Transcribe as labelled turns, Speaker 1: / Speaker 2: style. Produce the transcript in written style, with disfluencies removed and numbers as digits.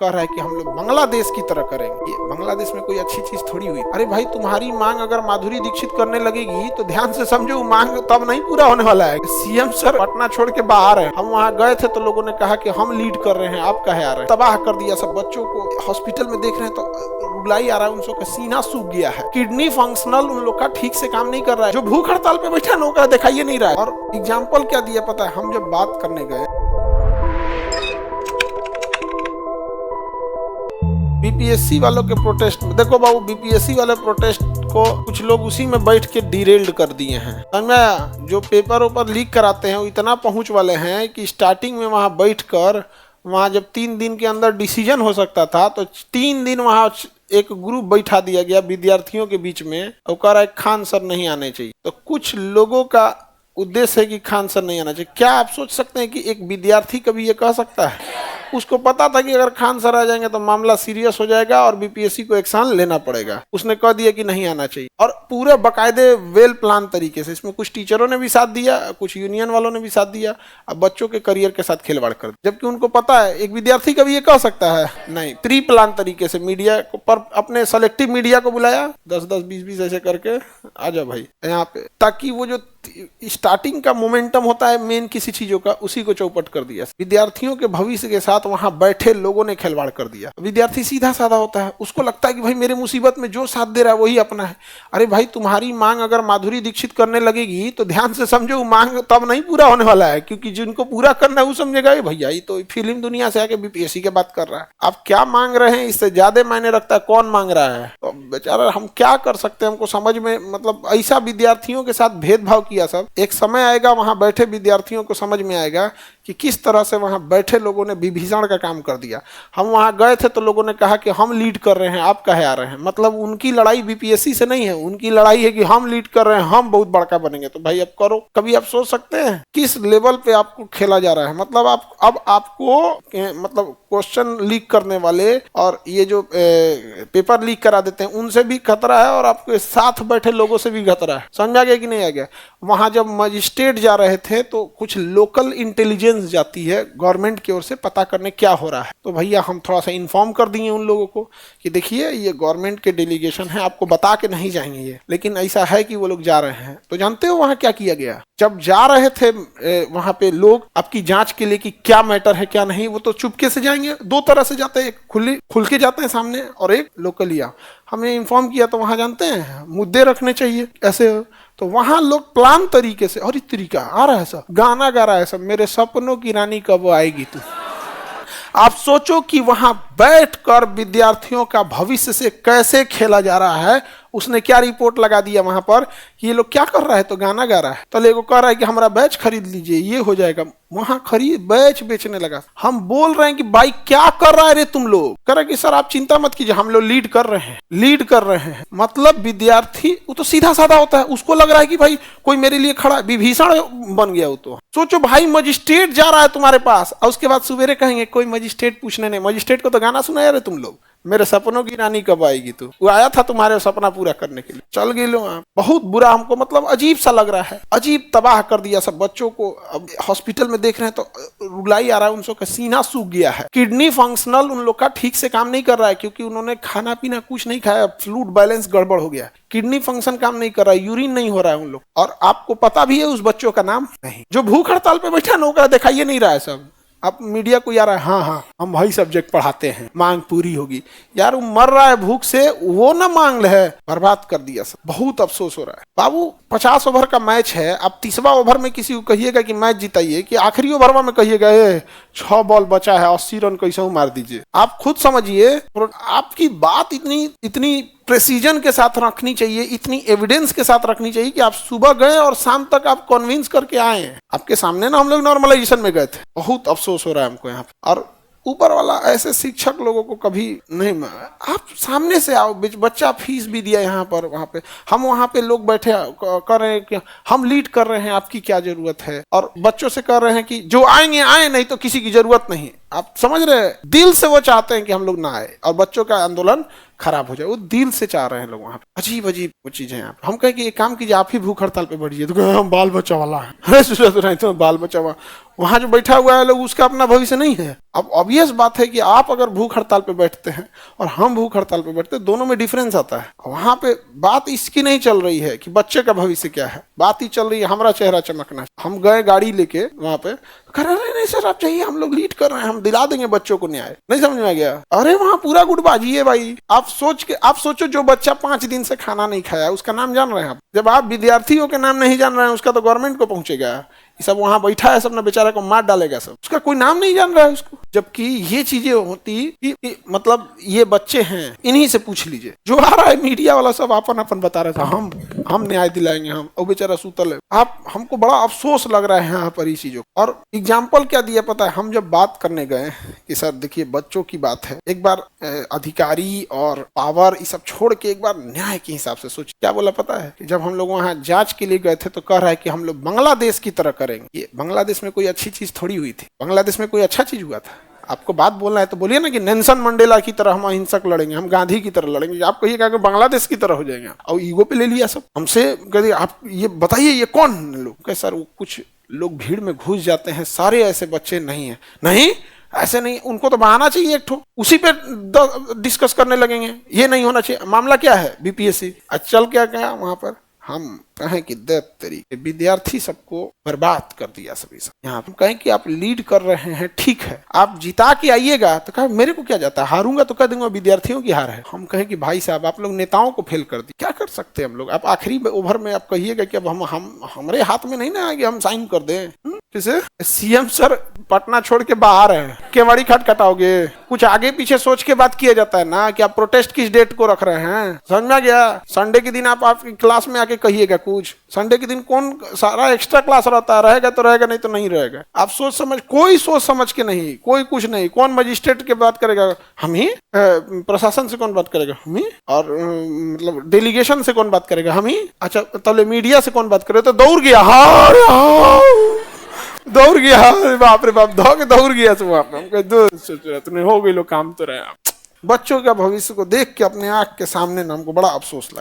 Speaker 1: कह रहा है कि हम लोग बांग्लादेश की तरह करेंगे। ये बांग्लादेश में कोई अच्छी चीज थोड़ी हुई। अरे भाई, तुम्हारी मांग अगर माधुरी दीक्षित करने लगेगी तो ध्यान से समझो, वो मांग तब नहीं पूरा होने वाला है। सीएम सर पटना छोड़ के बाहर है, हम वहाँ गए थे तो लोगों ने कहा कि हम लीड कर रहे हैं, आप कहे आ रहे हैं। तबाह कर दिया सब। बच्चों को हॉस्पिटल में देख रहे हैं तो रुलाई आ रहा है, उन का सीना सूख गया है, किडनी फंक्शनल उन लोग का ठीक से काम नहीं कर रहा है। जो भूख हड़ताल पे बैठा ना होगा दिखाई नहीं रहा है। और एग्जाम्पल क्या दिया पता है, हम जब बात करने गए बीपीएससी वालों के प्रोटेस्ट में, देखो बाबू, बीपीएससी वाले प्रोटेस्ट को कुछ लोग उसी में बैठ के डिरेल्ड कर दिए हैं। समझा? जो पेपर ऊपर लीक कराते हैं वो इतना पहुंच वाले हैं कि स्टार्टिंग में वहां बैठकर, वहां जब 3 दिन के अंदर डिसीजन हो सकता था तो 3 दिन वहां एक ग्रुप बैठा दिया गया विद्यार्थियों के बीच में, और कह रहा है खान सर नहीं आने चाहिए। तो कुछ लोगों का उद्देश्य है कि खान सर नहीं आना चाहिए। क्या आप सोच सकते हैं कि एक विद्यार्थी कभी ये कह सकता है? उसको पता था कि अगर खान सर आ जाएंगे तो मामला सीरियस हो जाएगा और बीपीएससी को एक्शन लेना पड़ेगा। उसने कह दिया कि नहीं आना चाहिए, और पूरे बकायदे वेल प्लान तरीके से। इसमें कुछ टीचरों ने भी साथ दिया, कुछ यूनियन वालों ने भी साथ दिया। अब बच्चों के करियर के साथ खिलवाड़ कर, जबकि उनको पता है एक विद्यार्थी कभी ये कह सकता है नहीं। प्री प्लान तरीके से मीडिया पर अपने सेलेक्टिव मीडिया को बुलाया, 10-10, 20-20 ऐसे करके आ जाओ भाई यहाँ पे, ताकि वो जो स्टार्टिंग का मोमेंटम होता है मेन किसी चीजों का, उसी को चौपट कर दिया। विद्यार्थियों के भविष्य के साथ वहां बैठे लोगों ने खिलवाड़ कर दिया। विद्यार्थी सीधा साधा होता है, उसको लगता है कि भाई मेरे मुसीबत में जो साथ दे रहा है वही अपना है। अरे भाई, तुम्हारी मांग अगर माधुरी दीक्षित करने लगेगी तो ध्यान से समझो, वो मांग तब नहीं पूरा होने वाला है, क्योंकि जिनको पूरा करना है वो समझेगा भैया ये तो फिल्म दुनिया से आके बीपीएससी की बात कर रहा है। आप क्या मांग रहे हैं इससे ज्यादा मायने रखता है कौन मांग रहा है। तो बेचारा हम क्या कर सकते हैं, हमको समझ में, मतलब ऐसा विद्यार्थियों के साथ भेदभाव किया सब। एक समय आएगा वहां बैठे विद्यार्थियों को समझ में आएगा कि किस तरह से वहां बैठे लोगों ने विभीषण का काम कर दिया। हम वहां गए थे तो लोगों ने कहा कि हम लीड कर रहे हैं, आप कहे आ रहे हैं। मतलब उनकी लड़ाई बीपीएससी से नहीं है, उनकी लड़ाई है कि हम लीड कर रहे हैं, हम बहुत बड़का बनेंगे। तो भाई अब करो। कभी आप सोच सकते हैं किस लेवल पे आपको खेला जा रहा है। मतलब आप अब आपको मतलब क्वेश्चन लीक करने वाले और ये जो पेपर लीक करा देते हैं उनसे भी खतरा है, और आपके साथ बैठे लोगों से भी खतरा है। समझ आ गया कि नहीं आ गया? वहां जब मजिस्ट्रेट जा रहे थे तो कुछ लोकल इंटेलिजेंस जाती है गवर्नमेंट की ओर से पता करने क्या हो रहा है। तो भैया हम थोड़ा सा इन्फॉर्म कर दिए उन लोगों को कि देखिए ये गवर्नमेंट के डेलीगेशन है, आपको बता के नहीं जाएंगे ये, लेकिन ऐसा है कि वो लोग जा रहे हैं। तो जानते हो वहां क्या किया गया? जब जा रहे थे वहां पे लोग आपकी जांच के लिए कि क्या मैटर है क्या नहीं, वो तो चुपके से जाएंगे। 2 तरह से जाते हैं, एक खुल के जाते हैं सामने और एक लोकलिया। हमने इन्फॉर्म किया तो वहां जानते हैं मुद्दे रखने चाहिए ऐसे। तो वहां लोग प्लान तरीके से, और इस तरीका आ रहा है सब, गाना गा रहा है सब, मेरे सपनों की रानी कब आएगी तू। आप सोचो कि वहां बैठकर विद्यार्थियों का भविष्य से कैसे खेला जा रहा है। उसने क्या रिपोर्ट लगा दिया वहां पर कि ये लोग क्या कर रहा है, तो गाना गा रहा है। तो लेको कह रहा है कि हमारा बैच खरीद लीजिए, ये हो जाएगा। वहां खरीद बैच बेचने लगा। हम बोल रहे हैं कि भाई क्या कर रहा है रे तुम लोग। कह रहा है कि सर आप चिंता मत कीजिए, हम लोग लीड कर रहे हैं, लीड कर रहे हैं। मतलब विद्यार्थी वो तो सीधा साधा होता है, उसको लग रहा है कि भाई कोई मेरे लिए खड़ा है, विभीषण बन गया वो तो। सोचो भाई, मजिस्ट्रेट जा रहा है तुम्हारे पास और उसके बाद सवेरे कहेंगे कोई मजिस्ट्रेट पूछने नहीं। मजिस्ट्रेट को तो गाना सुनाया रे तुम लोग, मेरे सपनों की रानी कब आएगी तू। वो आया था तुम्हारे सपना पूरा करने के लिए, चल गए लो आप। बहुत बुरा हमको, मतलब अजीब सा लग रहा है, अजीब तबाह कर दिया सब। बच्चों को अब हॉस्पिटल में देख रहे हैं तो रुलाई आ रहा है, उन का सीना सूख गया है। किडनी फंक्शनल उन लोग का ठीक से काम नहीं कर रहा है, क्योंकि उन्होंने खाना पीना कुछ नहीं खाया, फ्लूइड बैलेंस गड़बड़ हो गया, किडनी फंक्शन काम नहीं कर रहा है, यूरिन नहीं हो रहा है उन लोग। और आपको पता भी है उस बच्चों का नाम नहीं, जो भूख हड़ताल पे बैठा ना होगा दिखाइए नहीं रहा है सब। अब मीडिया को यार हाँ हम वही सब्जेक्ट पढ़ाते हैं, मांग पूरी होगी। यार वो मर रहा है भूख से, वो ना मांग है, बर्बाद कर दिया सब। बहुत अफसोस हो रहा है बाबू। 50 ओवर का मैच है, अब 30वां ओवर में किसी को कहिएगा कि मैच जिताइए, कि आखिरी ओवर में कहिएगा 6 बॉल बचा है 80 रन कैसे मार दीजिए। आप खुद समझिए। आपकी बात इतनी प्रेसिजन के साथ रखनी चाहिए, इतनी एविडेंस के साथ रखनी चाहिए कि आप सुबह गए और शाम तक आप कन्विंस करके आए हैं। आपके सामने ना हम लोग नॉर्मलाइजेशन में गए थे। बहुत अफसोस हो रहा है हमको यहाँ पे। और ऊपर वाला ऐसे शिक्षक लोगों को कभी नहीं, आप सामने से आओ। बच्चा फीस भी दिया यहाँ पर, वहाँ पे हम वहाँ पे लोग बैठे कर रहे हैं कि हम लीड कर रहे हैं, आपकी क्या जरूरत है। और बच्चों से कह रहे हैं कि जो आएंगे आए, नहीं तो किसी की जरूरत नहीं। आप समझ रहे हैं, दिल से वो चाहते हैं कि हम लोग ना आए और बच्चों का आंदोलन खराब हो जाए, वो दिल से चाह रहे हैं लोग वहां पे। अजीब अजीब वो चीजें हैं। हम कहें कि एक काम कीजिए, आप ही भूख हड़ताल पे बैठिए, तो कहें, हम बाल बच्चा वाला है। अरे तो बाल बच्चा वाला, वहां जो बैठा हुआ है लोग, उसका अपना भविष्य नहीं है। अब ऑब्वियस बात है कि आप अगर भूख हड़ताल पे बैठते हैं और हम भूख हड़ताल पे बैठते हैं, दोनों में डिफरेंस आता है। वहां पे बात इसकी नहीं चल रही है कि बच्चे का भविष्य क्या है, बात ही चल रही है हमारा चेहरा चमकना। हम गए गाड़ी लेके वहां पे, कह रहे नहीं सर आप चाहिए, हम लोग लीड कर रहे हैं, हम दिला देंगे बच्चों को न्याय। नहीं समझ में आ गया? अरे वहां पूरा गुटबाजी है भाई। आप सोचो जो बच्चा 5 दिन से खाना नहीं खाया, उसका नाम जान रहे हैं आप? जब आप विद्यार्थियों के नाम नहीं जान रहे हैं, उसका तो गवर्नमेंट को पहुंचेगा। सब वहां बैठा है, सब ना बेचारा को मार डालेगा सब, उसका कोई नाम नहीं जान रहा है उसको। जबकि ये चीजें होती कि मतलब ये बच्चे हैं, इन्हीं से पूछ लीजिए। जो आ रहा है मीडिया वाला सब अपन अपन बता रहा था, हम न्याय दिलाएंगे, हम, और बेचारा सूतल है। आप, हमको बड़ा अफसोस लग रहा है यहाँ पर इस चीजों। और एग्जाम्पल क्या दिया पता है? हम जब बात करने गए कि सर देखिए बच्चों की बात है, एक बार अधिकारी और पावर ये सब छोड़ के एक बार न्याय के हिसाब से सोच। क्या बोला पता है? कि जब हम लोग वहाँ जांच के लिए गए थे तो कह रहा है कि हम लोग बांग्लादेश की तरह करेंगे। ये बांग्लादेश में कोई अच्छी चीज थोड़ी हुई थी, बांग्लादेश में कोई अच्छा चीज हुआ था? आपको बात बोलना है तो बोलिए ना कि नेल्सन मंडेला की तरह हम अहिंसक लड़ेंगे, हम गांधी की तरह लड़ेंगे। आप कहिएगा कि बांग्लादेश की तरह हो जाएंगे, और ईगो पे ले लिया सब हमसे। कहते आप ये बताइए ये कौन लोग? कहे सर वो कुछ लोग भीड़ में घुस जाते हैं, सारे ऐसे बच्चे नहीं है। नहीं ऐसे नहीं, उनको तो बहाना चाहिए एक ठो, उसी पे डिस्कस करने लगेंगे। ये नहीं होना चाहिए। मामला क्या है? बीपीएससी। चल क्या क्या वहां पर हम कहें कि तरीके विद्यार्थी सबको बर्बाद कर दिया सभी सब। यहाँ हम कहें कि आप लीड कर रहे हैं, ठीक है, आप जिता के आइएगा तो कहे मेरे को क्या जाता है, हारूंगा तो कह दूंगा विद्यार्थियों की हार है। हम कहें कि भाई साहब आप लोग नेताओं को फेल कर दी, क्या कर सकते हैं हम लोग? आप आखिरी ओवर में आप कहिएगा कि अब हम हमारे हाथ में नहीं ना आएंगे, हम साइन कर दें। किसे? सीएम सर पटना छोड़ के बाहर है, केवाड़ी खटखटाओगे? कुछ आगे पीछे सोच के बात किया जाता है ना कि आप प्रोटेस्ट किस डेट को रख रहे हैं। समझ में आ गया? संडे के दिन आप आपकी क्लास में आके कहिएगा कुछ। संडे के दिन कौन सारा एक्स्ट्रा क्लास रहता है, रहेगा तो रहेगा, नहीं तो नहीं रहेगा। आप कोई सोच समझ के नहीं, कोई कुछ नहीं। कौन मजिस्ट्रेट के बात करेगा? हम ही। प्रशासन से कौन बात करेगा? हम ही। और मतलब डेलीगेशन से कौन बात करेगा? हम ही। अच्छा तब मीडिया से कौन बात करेगा? तो दौड़ गया, दौड़ गया, बाप रे बाप, दौड़ गया सब वहां पे। तूने हो गई लो काम तो रहा। बच्चों का भविष्य को देख के अपने आंख के सामने ना हमको बड़ा अफसोस लगा।